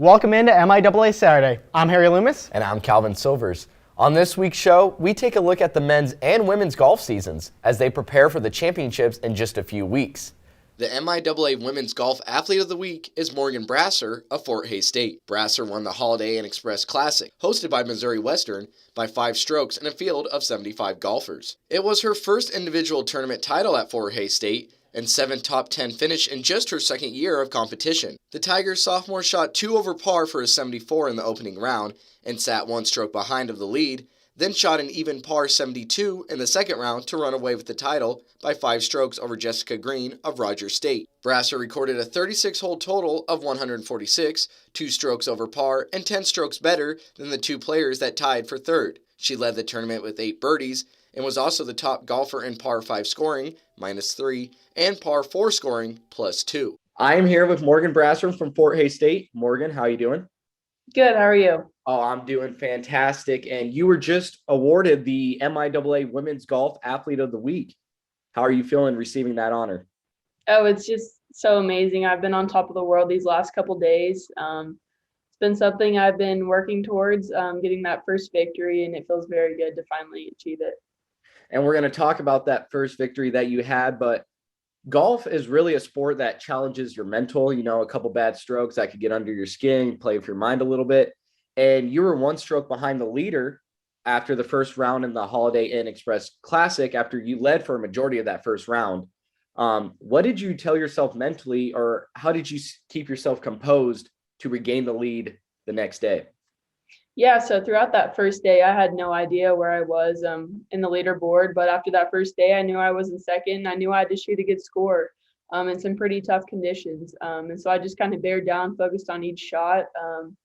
Welcome into MIAA Saturday. I'm Harry Loomis. And I'm Calvin Silvers. On this week's show, we take a look at the men's and women's golf seasons as they prepare for the championships in just a few weeks. The MIAA Women's Golf Athlete of the Week is Morgan Brasser of Fort Hays State. Brasser won the Holiday Inn Express Classic, hosted by Missouri Western, by 5 strokes in a field of 75 golfers. It was her first individual tournament title at Fort Hays State, and 7 top 10 finish in just her second year of competition. The Tigers sophomore shot 2 over par for a 74 in the opening round and sat 1 stroke behind of the lead, then shot an even par 72 in the second round to run away with the title by 5 strokes over Jessica Green of Rogers State. Brasser recorded a 36-hole total of 146, 2 strokes over par and 10 strokes better than the 2 players that tied for third. She led the tournament with 8 birdies and was also the top golfer in par 5 scoring, -3, and par 4 scoring, +2. I am here with Morgan Brasser from Fort Hays State. Morgan, how are you doing? Good. How are you? Oh, I'm doing fantastic. And you were just awarded the MIAA Women's Golf Athlete of the Week. How are you feeling receiving that honor? Oh, it's just so amazing. I've been on top of the world these last couple days. It's been something I've been working towards, getting that first victory, and it feels very good to finally achieve it. And we're going to talk about that first victory that you had, but golf is really a sport that challenges your mental. You know, a couple bad strokes that could get under your skin, play with your mind a little bit. And you were 1 stroke behind the leader after the first round in the Holiday Inn Express Classic after you led for a majority of that first round. What did you tell yourself mentally, or how did you keep yourself composed to regain the lead the next day? Yeah, so throughout that first day, I had no idea where I was in the leaderboard. But after that first day, I knew I was in second. I knew I had to shoot a good score in some pretty tough conditions. And so I just kind of bared down, focused on each shot. And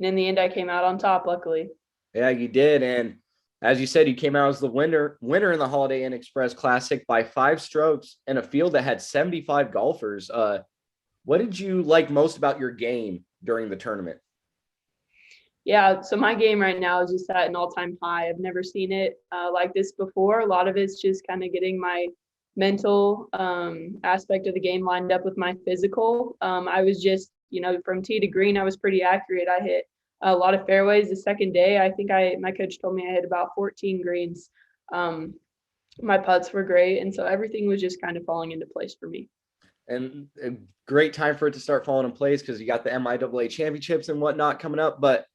in the end, I came out on top, luckily. Yeah, you did. And as you said, you came out as the winner in the Holiday Inn Express Classic by 5 strokes in a field that had 75 golfers. What did you like most about your game during the tournament? Yeah, so my game right now is just at an all-time high. I've never seen it like this before. A lot of it's just kind of getting my mental aspect of the game lined up with my physical. I was just, from tee to green, I was pretty accurate. I hit a lot of fairways the second day. I think my coach told me I hit about 14 greens. My putts were great, and so everything was just kind of falling into place for me. And a great time for it to start falling in place because you got the MIAA championships and whatnot coming up, but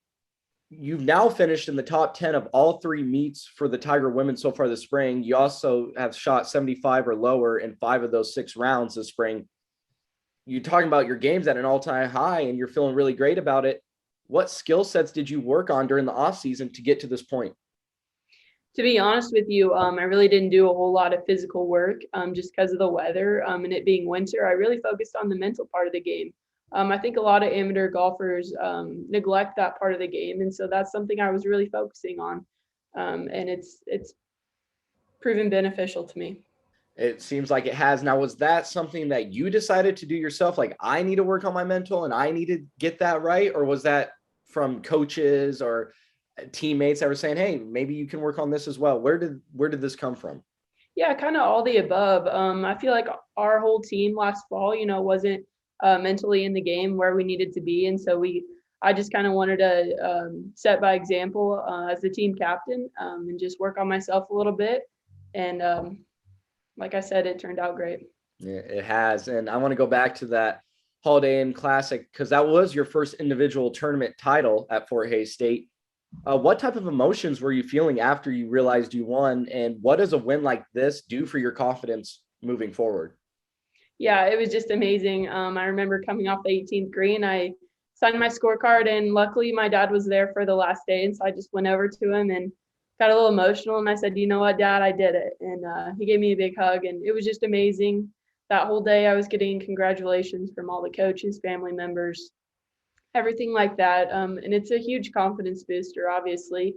you've now finished in the top 10 of all 3 meets for the Tiger women so far this spring. You also have shot 75 or lower in 5 of those 6 rounds this spring. You're talking about your game's at an all-time high and you're feeling really great about it. What skill sets did you work on during the off season to get to this point? To be honest with you, I really didn't do a whole lot of physical work just because of the weather and it being winter. I really focused on the mental part of the game. I think a lot of amateur golfers neglect that part of the game, and so that's something I was really focusing on, and it's proven beneficial to me. It seems like it has. Now, was that something that you decided to do yourself? Like, I need to work on my mental and I need to get that right? Or was that from coaches or teammates that were saying, hey, maybe you can work on this as well? Where did this come from? Yeah, kind of all the above. I feel like our whole team last fall, wasn't mentally in the game where we needed to be. And so I just kind of wanted to set by example as the team captain and just work on myself a little bit. And like I said, it turned out great. Yeah, it has. And I want to go back to that Holiday Inn Classic because that was your first individual tournament title at Fort Hays State. What type of emotions were you feeling after you realized you won? And what does a win like this do for your confidence moving forward? Yeah, it was just amazing. I remember coming off the 18th green, I signed my scorecard, and luckily my dad was there for the last day. And so I just went over to him and got a little emotional. And I said, you know what, Dad, I did it. And he gave me a big hug. And it was just amazing. That whole day I was getting congratulations from all the coaches, family members, everything like that. And it's a huge confidence booster, obviously,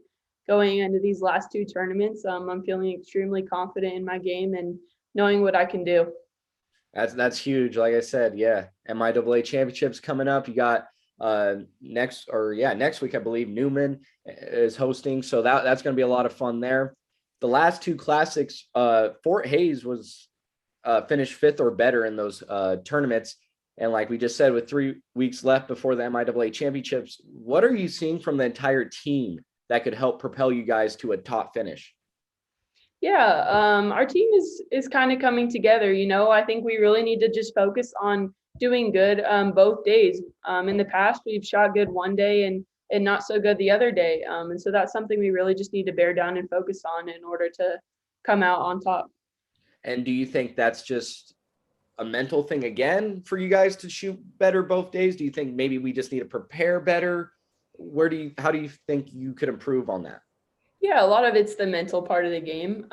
going into these last 2 tournaments. I'm feeling extremely confident in my game and knowing what I can do. That's huge. Like I said, yeah. MIAA championships coming up. You got next week, I believe Newman is hosting. So that's going to be a lot of fun there. The last 2 classics, Fort Hays was finished 5th or better in those tournaments. And like we just said, with 3 weeks left before the MIAA championships, what are you seeing from the entire team that could help propel you guys to a top finish? Yeah, our team is kind of coming together. I think we really need to just focus on doing good both days. In the past, we've shot good one day and not so good the other day, and so that's something we really just need to bear down and focus on in order to come out on top. And do you think that's just a mental thing again for you guys to shoot better both days? Do you think maybe we just need to prepare better? How do you think you could improve on that? Yeah, a lot of it's the mental part of the game.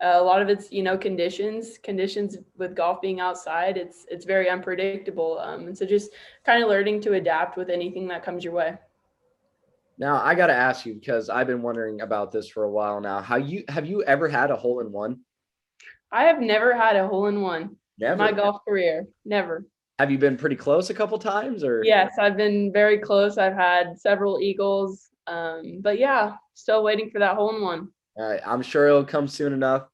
A lot of it's conditions with golf being outside. It's very unpredictable, and so just kind of learning to adapt with anything that comes your way. Now I got to ask you, because I've been wondering about this for a while now. Have you ever had a hole in one? I have never had a hole in one. Never. My golf career, never. Have you been pretty close a couple times, or? Yes, I've been very close. I've had several eagles, but yeah, still waiting for that hole in one. All right, I'm sure it'll come soon enough.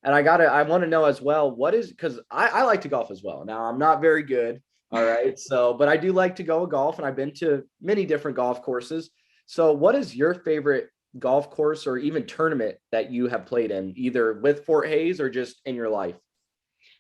And I want to know as well, because I like to golf as well. Now I'm not very good. All right. But I do like to go golf, and I've been to many different golf courses. So what is your favorite golf course or even tournament that you have played in, either with Fort Hayes or just in your life?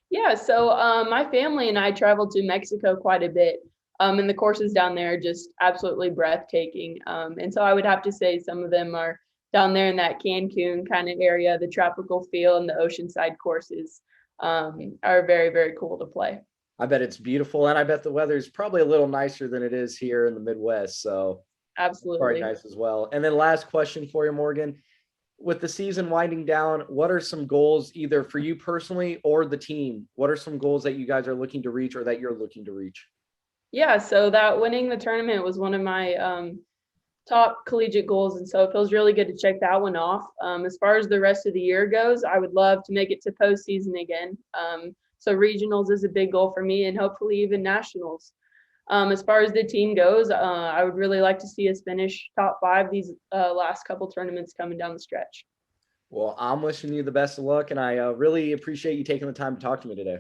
Yeah, so my family and I traveled to Mexico quite a bit, and the courses down there are just absolutely breathtaking. And so I would have to say some of them are down there in that Cancun kind of area. The tropical feel and the oceanside courses are very, very cool to play. I bet it's beautiful, and I bet the weather is probably a little nicer than it is here in the Midwest. So absolutely, probably nice as well. And then last question for you, Morgan. With the season winding down, what are some goals either for you personally or the team? What are some goals that you guys are looking to reach or that you're looking to reach? Yeah, so that winning the tournament was one of my top collegiate goals, and so it feels really good to check that one off. As far as the rest of the year goes, I would love to make it to postseason again. So regionals is a big goal for me, and hopefully even nationals. As far as the team goes, I would really like to see us finish top 5 these last couple tournaments coming down the stretch. Well, I'm wishing you the best of luck, and I really appreciate you taking the time to talk to me today.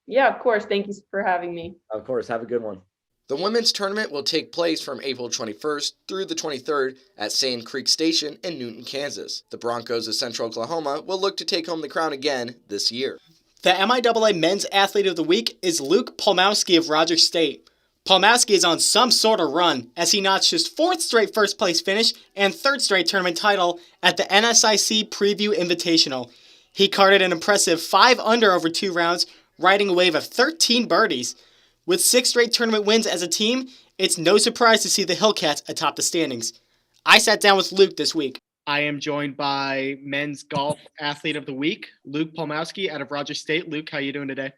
Yeah, of course. Thank you for having me. Of course. Have a good one. The women's tournament will take place from April 21st through the 23rd at Sand Creek Station in Newton, Kansas. The Broncos of Central Oklahoma will look to take home the crown again this year. The MIAA Men's Athlete of the Week is Luke Palmowski of Rogers State. Palmowski is on some sort of run as he notched his 4th straight first place finish and 3rd straight tournament title at the NSIC Preview Invitational. He carded an impressive 5 under over 2 rounds, riding a wave of 13 birdies. With 6 straight tournament wins as a team, it's no surprise to see the Hillcats atop the standings. I sat down with Luke this week. I am joined by Men's Golf Athlete of the Week, Luke Palmowski out of Rogers State. Luke, how are you doing today?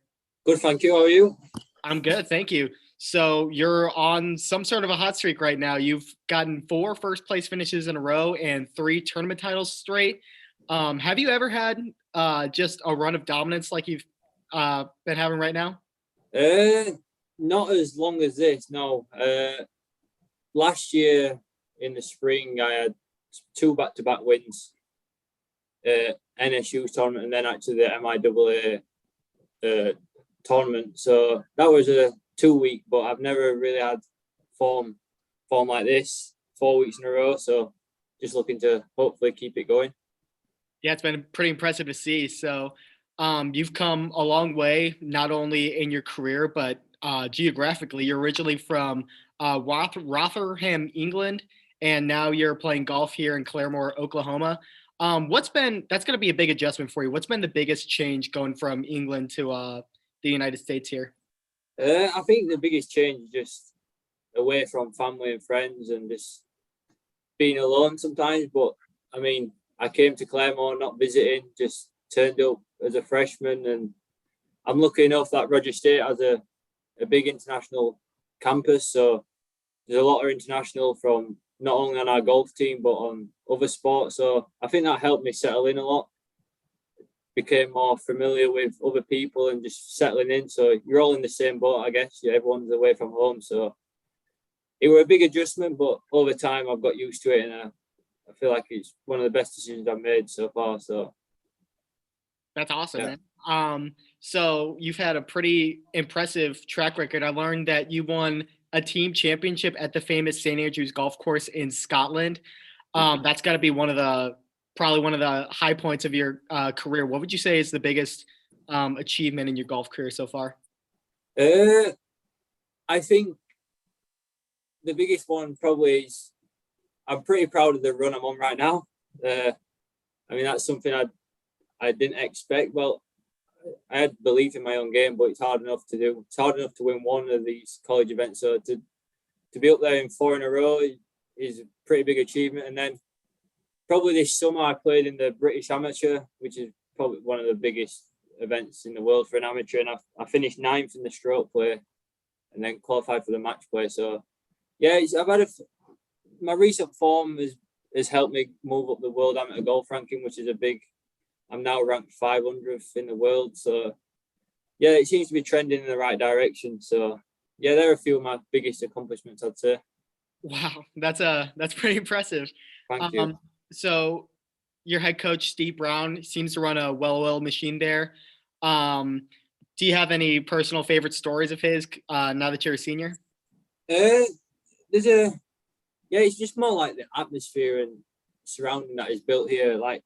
Good, thank you. How are you? I'm good, thank you. So you're on some sort of a hot streak right now. You've gotten 4 first-place finishes in a row and 3 tournament titles straight. Have you ever had just a run of dominance like you've been having right now? Not as long as this, no. Last year in the spring, I had 2 back-to-back wins, NSU tournament and then actually the MIAA tournament. So that was a 2-week, but I've never really had form like this 4 weeks in a row. So just looking to hopefully keep it going. Yeah, it's been pretty impressive to see. So you've come a long way, not only in your career, but geographically. You're originally from Rotherham, England, and now you're playing golf here in Claremore, Oklahoma. That's going to be a big adjustment for you. What's been the biggest change going from England to the United States here? I think the biggest change is just away from family and friends and just being alone sometimes. But I mean, I came to Claremore not visiting, just turned up as a freshman, and I'm lucky enough that Rogers State has a big international campus. So there's a lot of international from not only on our golf team, but on other sports. So I think that helped me settle in a lot. Became more familiar with other people and just settling in. So you're all in the same boat, I guess. Everyone's away from home. So it was a big adjustment, but over time I've got used to it, and I feel like it's one of the best decisions I've made so far. So that's awesome, yeah. Man. So you've had a pretty impressive track record. I learned that you won a team championship at the famous St. Andrews Golf Course in Scotland. That's got to be probably one of the high points of your career. What would you say is the biggest achievement in your golf career so far? I think the biggest one probably is I'm pretty proud of the run I'm on right now. I mean, that's something I didn't expect. Well, I had belief in my own game, but it's hard enough to do. It's hard enough to win one of these college events. So to be up there in 4 in a row is a pretty big achievement. And then probably this summer I played in the British Amateur, which is probably one of the biggest events in the world for an amateur. And I finished 9th in the stroke play and then qualified for the match play. So yeah, my recent form has helped me move up the world amateur golf ranking, which is I'm now ranked 500th in the world. So yeah, it seems to be trending in the right direction. So yeah, there are a few of my biggest accomplishments, I'd say. Wow, that's pretty impressive. Thank you. So your head coach, Steve Brown, seems to run a well-oiled machine there. Do you have any personal favorite stories of his now that you're a senior? It's just more like the atmosphere and surrounding that is built here. Like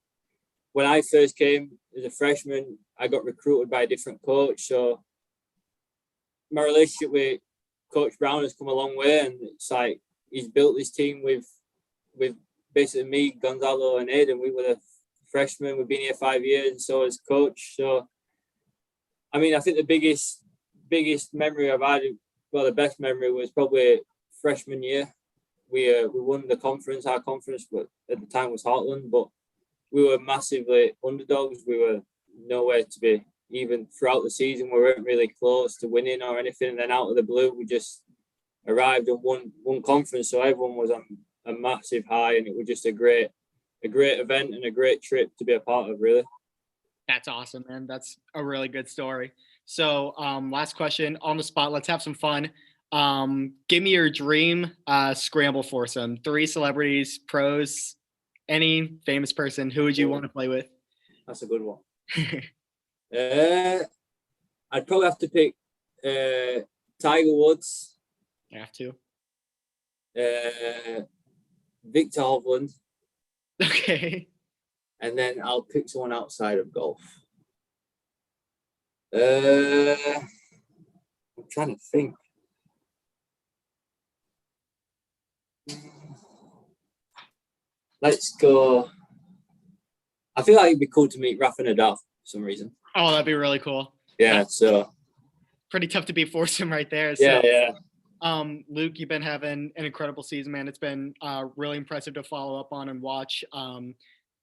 when I first came as a freshman, I got recruited by a different coach. So my relationship with Coach Brown has come a long way, and it's like he's built this team with basically me, Gonzalo, and Aiden. We were the freshmen. We've been here 5 years, and so as coach. So I mean, I think the biggest memory I've had, well, the best memory was probably freshman year. We won the conference. Our conference, but at the time was Heartland, but we were massively underdogs. We were nowhere to be. Even throughout the season, we weren't really close to winning or anything. And then out of the blue, we just arrived and won conference. So everyone was on a massive high, and it was just a great event and a great trip to be a part of, really. That's awesome, man. That's a really good story. So last question on the spot. Let's have some fun. Give me your dream scramble foursome. 3 celebrities, pros, any famous person. Who would you want to play with? That's a good one. I'd probably have to pick Tiger Woods. I have to. Victor Hovland. Okay. And then I'll pick someone outside of golf. I'm trying to think. Let's go. I feel like it'd be cool to meet Rafa Nadal for some reason. Oh, that'd be really cool. Yeah, so pretty tough to beat foursome right there. So, yeah. Luke, you've been having an incredible season, man. It's been really impressive to follow up on and watch.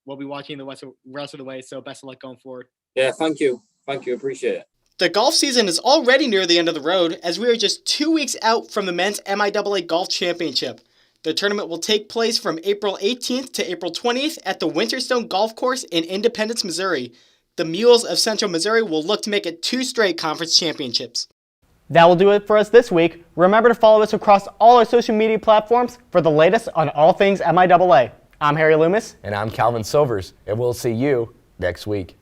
We'll be watching the rest of the way, so best of luck going forward. Yeah, thank you. Appreciate it. The golf season is already near the end of the road, as we are just 2 weeks out from the men's MIAA Golf Championship. The tournament will take place from April 18th to April 20th at the Winterstone Golf Course in Independence, Missouri. The Mules of Central Missouri will look to make it 2 straight conference championships. That will do it for us this week. Remember to follow us across all our social media platforms for the latest on all things MIAA. I'm Harry Loomis. And I'm Calvin Silvers, and we'll see you next week.